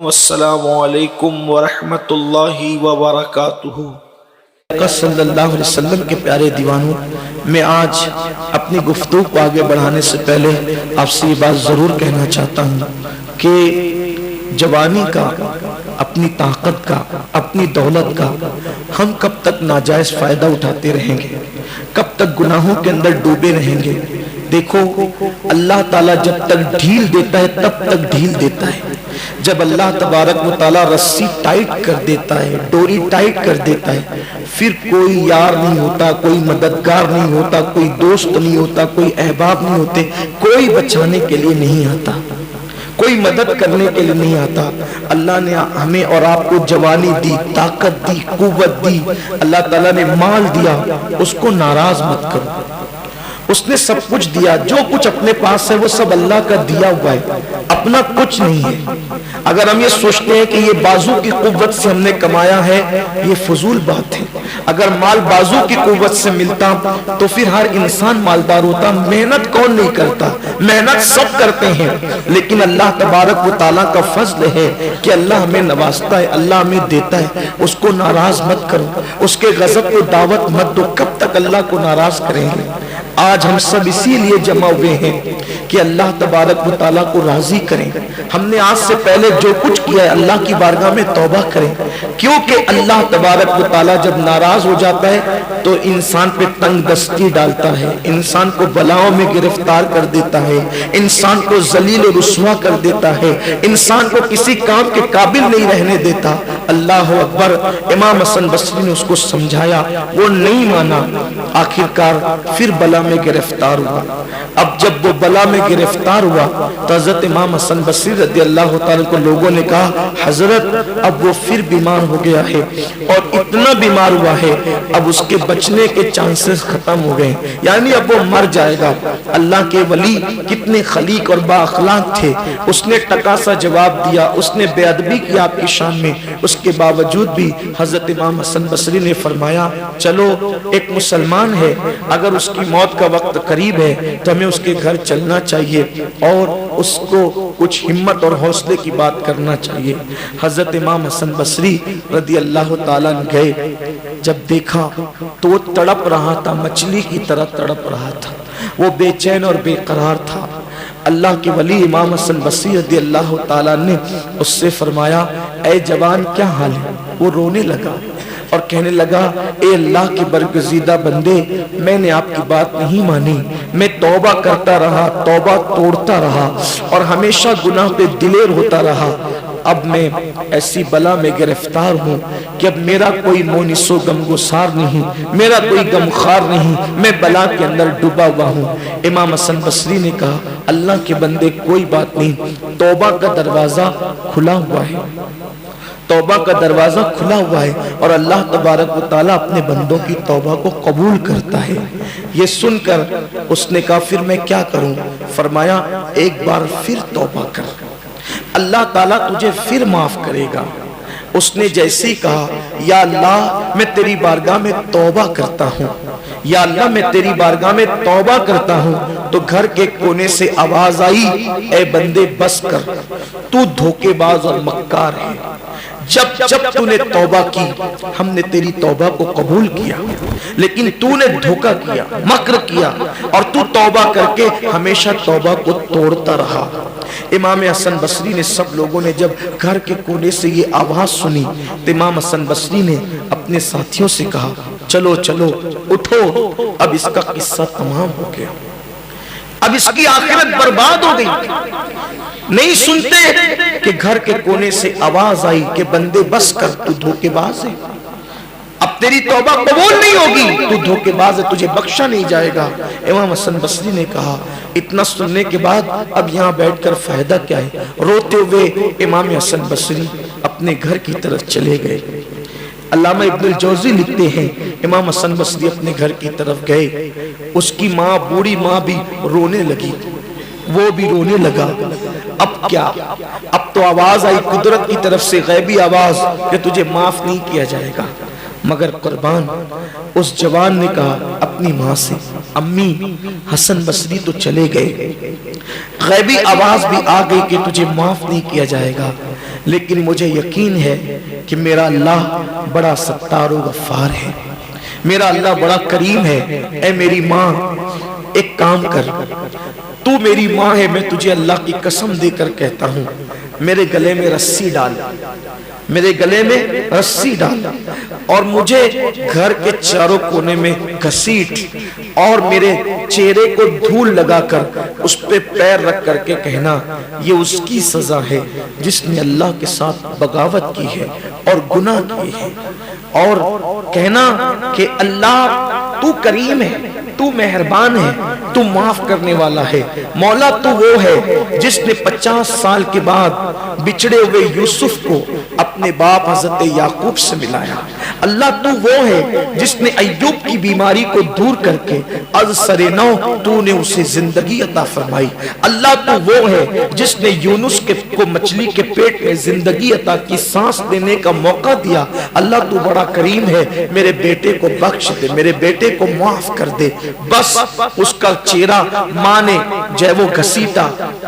والسلام علیکم ورحمۃ اللہ وبرکاتہ۔ صلی اللہ علیہ وسلم کے پیارے دیوانوں، میں آج اپنی گفتگو کو آگے بڑھانے سے پہلے آپ سے یہ بات ضرور کہنا چاہتا ہوں کہ جوانی کا، اپنی طاقت کا، اپنی دولت کا ہم کب تک ناجائز فائدہ اٹھاتے رہیں گے؟ کب تک گناہوں کے اندر ڈوبے رہیں گے؟ دیکھو، اللہ تعالیٰ جب تک ڈھیل دیتا ہے تب تک ڈھیل دیتا ہے۔ جب اللہ تبارک و تعالیٰ رسی ٹائٹ کر دیتا ہے، ڈوری ٹائٹ کر دیتا ہے، پھر کوئی یار نہیں ہوتا، کوئی مددگار نہیں ہوتا، کوئی دوست نہیں ہوتا، کوئی احباب نہیں ہوتے، کوئی بچانے کے لیے نہیں آتا، کوئی مدد کرنے کے لیے نہیں آتا۔ اللہ نے ہمیں اور آپ کو جوانی دی، طاقت دی، قوت دی، اللہ تعالیٰ نے مال دیا، اس کو ناراض مت کرو۔ اس نے سب کچھ دیا، جو کچھ اپنے پاس ہے وہ سب اللہ کا دیا ہوا ہے، اپنا کچھ نہیں ہے۔ اگر ہم یہ سوچتے ہیں کہ یہ بازو کی قوت سے ہم نے کمایا ہے، یہ فضول بات ہے۔ اگر مال بازو کی قوت سے ملتا تو پھر ہر انسان مالدار ہوتا۔ محنت کون نہیں کرتا؟ محنت سب کرتے ہیں، لیکن اللہ تبارک و تعالیٰ کا فضل ہے کہ اللہ ہمیں نوازتا ہے، اللہ ہمیں دیتا ہے۔ اس کو ناراض مت کرو، اس کے غضب کو دعوت مت دو۔ کب تک اللہ کو ناراض کریں گے؟ آج ہم سب اسی لیے جمع ہوئے ہیں کہ اللہ تبارک و تعالیٰ کو راضی کریں۔ ہم نے آج سے پہلے جو کچھ کیا ہے اللہ کی بارگاہ میں توبہ کریں، کیونکہ اللہ تبارک و تعالیٰ جب ناراض ہو جاتا ہے تو انسان پہ تنگ دستی ڈالتا ہے، انسان کو بلاؤں میں گرفتار کر دیتا ہے، انسان کو ذلیل و رسوا کر دیتا ہے، انسان کو کسی کام کے قابل نہیں رہنے دیتا۔ اللہ اکبر۔ امام حسن بصری نے اس کو سمجھایا، وہ نہیں مانا، آخرکار پھر بلا میں گرفتار ہوا۔ اب جب وہ بلا میں گرفتار ہوا تو حضرت امام حسن بصری رضی اللہ تعالیٰ کو لوگوں نے کہا، حضرت اب وہ پھر بیمار ہو گیا ہے، اور اتنا بیمار ہوا ہے اب اس کے بچنے کے چانسز ختم ہو گئے، یعنی اب وہ مر جائے گا۔ اللہ کے ولی کتنے خلیق اور با اخلاق تھے، اس نے ٹکا سا جواب دیا، اس نے بے ادبی کی آپ کی شان میں، اس کے باوجود بھی حضرت امام حسن بصری نے فرمایا، چلو ایک مسلمان ہے، اگر اس کی موت کا وقت قریب ہے تو ہمیں اس کے گھر چلنا چاہیے اور اس کو کچھ ہمت اور حوصلے کی بات کرنا چاہیے۔ حضرت امام حسن بصری رضی اللہ تعالیٰ گئے، جب دیکھا تو وہ تڑپ رہا تھا، مچھلی کی طرح تڑپ رہا تھا، وہ بے چین اور بے قرار تھا۔ اللہ کے ولی امام حسن بصری رضی اللہ تعالیٰ نے اس سے فرمایا، اے جوان کیا حال ہے؟ وہ رونے لگا اور کہنے لگا، اے اللہ کے برگزیدہ بندے، میں نے آپ کی بات نہیں مانی، میں توبہ کرتا رہا، توبہ توڑتا رہا اور ہمیشہ گناہ پہ دلیر ہوتا رہا۔ اب میں ایسی بلا میں گرفتار ہوں کہ اب میرا کوئی مونس و غمگسار نہیں، میرا کوئی غمخوار نہیں، میں بلا کے اندر ڈوبا ہوا ہوں۔ امام حسن بصری نے کہا، اللہ کے بندے کوئی بات نہیں، توبہ کا دروازہ کھلا ہوا ہے، توبہ کا دروازہ کھلا ہوا ہے، اور اللہ تبارک و تعالیٰ اپنے بندوں کی توبہ کو قبول کرتا ہے۔ یہ سن کر اس نے کہا، پھر میں کیا کروں؟ فرمایا، ایک بار پھر توبہ کر، اللہ تعالیٰ تجھے پھر معاف کرے گا۔ اس نے جیسے ہی کہا، یا اللہ میں تیری بارگاہ میں توبہ کرتا ہوں، یا اللہ میں تیری بارگاہ میں توبہ کرتا ہوں، تو گھر کے کونے سے آواز آئی، اے بندے بس کر، تو دھوکے باز اور مکار ہے۔ جب تو نے توبہ کی ہم نے تیری توبہ کو قبول کیا، لیکن تو نے دھوکہ کیا، مکر کیا، اور تو توبہ کر کے ہمیشہ توبہ کو توڑتا رہا۔ امام حسن بصری نے، سب لوگوں نے جب گھر کے کونے سے یہ آواز سنی تو امام حسن بصری نے اپنے ساتھیوں سے کہا، چلو چلو اٹھو، اب اس کا قصہ تمام ہو گیا، اب اس کی آخرت برباد ہو گئی۔ نہیں سنتے کہ گھر کے کونے سے آواز آئی کہ بندے بس کر، تو دھوکے باز ہے، اب تیری توبہ قبول نہیں ہوگی، تو دھوکے باز ہے، تجھے بخشا نہیں جائے گا۔ امام حسن بصری نے کہا، اتنا سننے کے بعد اب یہاں بیٹھ کر فائدہ کیا ہے؟ روتے ہوئے امام حسن بصری اپنے گھر کی طرف چلے گئے۔ علامہ ابن الجوزی لکھتے ہیں، امام حسن بصری اپنے گھر کی طرف گئے، اس کی ماں، بوڑھی ماں بھی رونے لگی، وہ بھی رونے لگا۔ اب کیا؟ اب تو آواز آئی قدرت کی طرف سے، غیبی آواز کہ تجھے معاف نہیں کیا جائے گا۔ مگر قربان اس جوان نے کہا اپنی ماں سے، امی حسن بصری تو چلے گئے، غیبی آواز بھی آ گئی کہ تجھے معاف نہیں کیا جائے گا، لیکن مجھے یقین ہے کہ میرا اللہ بڑا ستار و غفار ہے، میرا اللہ بڑا کریم ہے۔ اے میری ماں، ایک کام کر، تو میری ماں ہے، میں تجھے اللہ کی قسم دے کر کہتا ہوں، میرے گلے میں رسی ڈال، میرے گلے میں رسی ڈال، اور مجھے گھر کے چاروں کونے میں گھسیٹ، اور میرے چہرے کو دھول لگا کر اس پہ پیر رکھ کر کے کہنا یہ اس کی سزا ہے جس نے اللہ کے ساتھ بغاوت کی ہے اور گناہ کی ہے، اور کہنا کہ اللہ تو کریم ہے، تو مہربان ہے، تو معاف کرنے والا ہے، مولا تو وہ ہے جس نے 50 سال کے بعد بچھڑے ہوئے یوسف کو اپنے باپ حضرت یعقوب سے ملایا، اللہ تو وہ ہے جس نے ایوب کی بیماری کو دور کر کے از سر نو تو نے اسے زندگی عطا فرمائی، اللہ تو وہ ہے جس نے یونس کو مچھلی کے پیٹ میں زندگی عطا کی، سانس دینے کا موقع دیا، اللہ تو بڑا کریم ہے، میرے بیٹے کو بخش دے، میرے بیٹے کو معاف کر دے۔ بس اس کا چہرہ ماں نے جو ہے وہ گھسیٹا،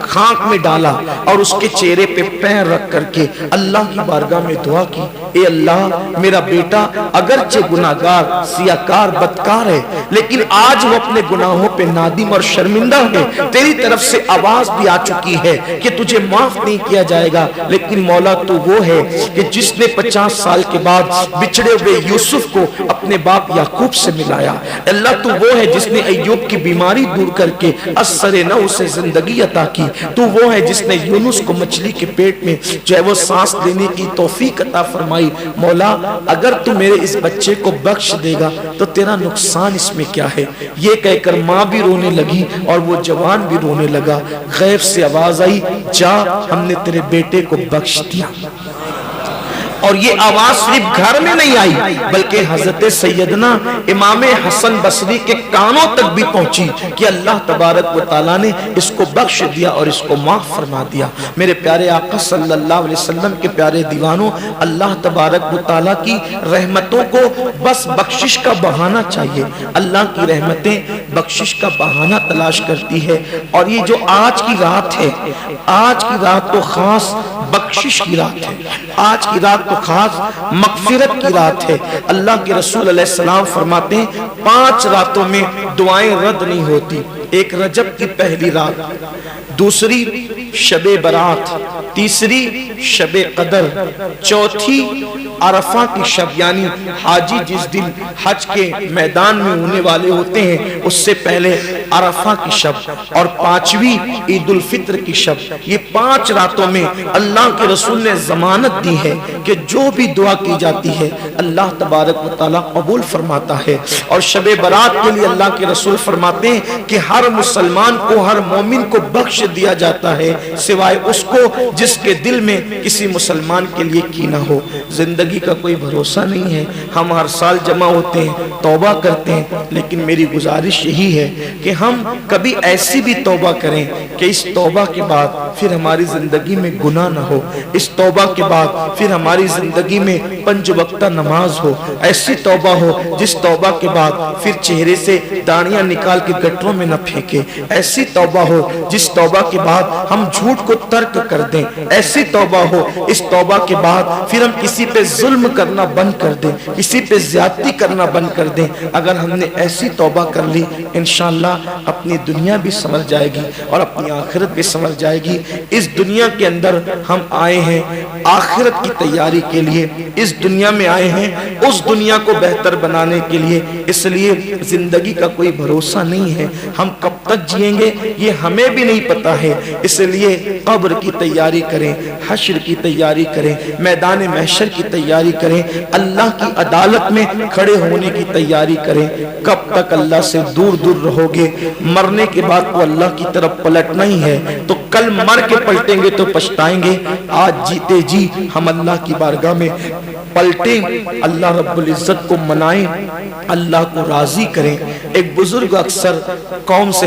خاک میں ڈالا، اور اس کے چہرے پہ پیر رکھ کر کے اللہ کی بارگاہ میں دعا کی، اے اللہ میرا بیٹا اگرچہ گناہگار، سیاکار، بدکار ہے، لیکن آج وہ اپنے گناہوں پہ نادم اور شرمندہ ہے، تیری طرف سے آواز بھی آ چکی ہے کہ تجھے معاف نہیں کیا جائے گا، لیکن مولا تو وہ ہے کہ جس نے 50 سال کے بعد بچھڑے ہوئے یوسف کو اپنے باپ یعقوب سے ملایا، اللہ تو وہ ہے جس نے ایوب کی بیماری دور کر کے اثر نو سے زندگی عطا کی، تو وہ ہے جس نے یونس کو مچھلی کے پیٹ میں جو ہے وہ سانس لینے کی توفیق عطا فرمائی، مولا اگر تو میرے اس بچے کو بخش دے گا تو تیرا نقصان اس میں کیا ہے؟ یہ کہہ کر ماں بھی رونے لگی اور وہ جوان بھی رونے لگا، غیب سے آواز آئی، جا ہم نے تیرے بیٹے کو بخش دیا۔ اور یہ آواز صرف گھر میں نہیں آئی بلکہ حضرت سیدنا امام حسن بصری کے کانوں تک بھی پہنچی کہ اللہ تبارک و تعالیٰ نے اس کو بخش دیا اور اس کو معاف فرما دیا۔ میرے پیارے آقا صلی اللہ علیہ وسلم کے پیارے دیوانوں، اللہ تبارک و تعالیٰ کی رحمتوں کو بس بخشش کا بہانہ چاہیے، اللہ کی رحمتیں بخشش کا بہانہ تلاش کرتی ہے، اور یہ جو آج کی رات ہے، آج کی رات تو خاص بخشش کی رات ہے، آج کی رات تو خاص مغفرت کی رات ہے۔ اللہ کے رسول علیہ السلام فرماتے ہیں 5 راتوں میں دعائیں رد نہیں ہوتی، ایک رجب کی پہلی رات، دوسری شب برات، تیسری شب قدر، چوتھی عرفہ کی شب یعنی حاجی جس دن حج کے میدان میں ہونے والے ہوتے ہیں اس سے پہلے عرفہ کی شب، اور 5ویں عید الفطر کی شب۔ یہ 5 راتوں میں اللہ کے رسول نے ضمانت دی ہے کہ جو بھی دعا کی جاتی ہے اللہ تبارک و تعالیٰ قبول فرماتا ہے۔ اور شب برات کے لیے اللہ کے رسول فرماتے ہیں کہ ہر مسلمان کو، ہر مومن کو بخش دیا جاتا ہے سوائے اس کو جس کے دل میں کسی مسلمان کے لیے کینہ ہو۔ زندگی کا کوئی بھروسہ نہیں ہے، ہم ہر سال جمع ہوتے ہیں، توبہ کرتے ہیں، لیکن میری گزارش یہی ہے کہ ہم کبھی ایسی بھی توبہ کریں کہ اس توبہ کے بعد پھر ہماری زندگی میں گناہ نہ ہو، اس توبہ کے بعد پھر ہماری زندگی میں 5 وقتہ نماز ہو، ایسی توبہ ہو جس توبہ کے بعد پھر چہرے سے داڑیاں نکال کے گٹروں میں نہ پھینکے، ایسی توبہ ہو جس توبہ کے بعد ہم جھوٹ کو ترک کر دیں، ایسی توبہ ہو اس توبہ کے بعد پھر ہم کسی پہ ظلم کرنا بند کر دیں، کسی پہ زیادتی کرنا بند کر دیں۔ اگر ہم نے ایسی توبہ کر لی انشاءاللہ اپنی دنیا بھی سنور جائے گی اور اپنی آخرت بھی سنور جائے گی۔ اس دنیا کے اندر ہم آئے ہیں آخرت کی تیاری کے لیے، اس دنیا میں آئے ہیں اس دنیا کو بہتر بنانے کے لیے، اس لیے زندگی کا کوئی بھروسہ نہیں ہے، ہم کب تک جئیں گے یہ ہمیں بھی نہیں پتا ہے، اس لیے قبر کی تیاری کریں، حشر کی تیاری کریں، میدان محشر کی تیاری کریں، اللہ کی عدالت میں کھڑے ہونے کی تیاری کریں۔ کب تک اللہ سے دور دور رہو گے؟ مرنے کے بعد تو اللہ کی طرف پلٹنا ہی ہے، تو کل مر کے پلٹیں گے تو پچھتائیں گے، آج جیتے جی ہم اللہ کی بارگاہ میں پلٹیں، اللہ رب العزت کو منائیں، اللہ کو راضی کریں۔ ایک بزرگ اکثر قوم سے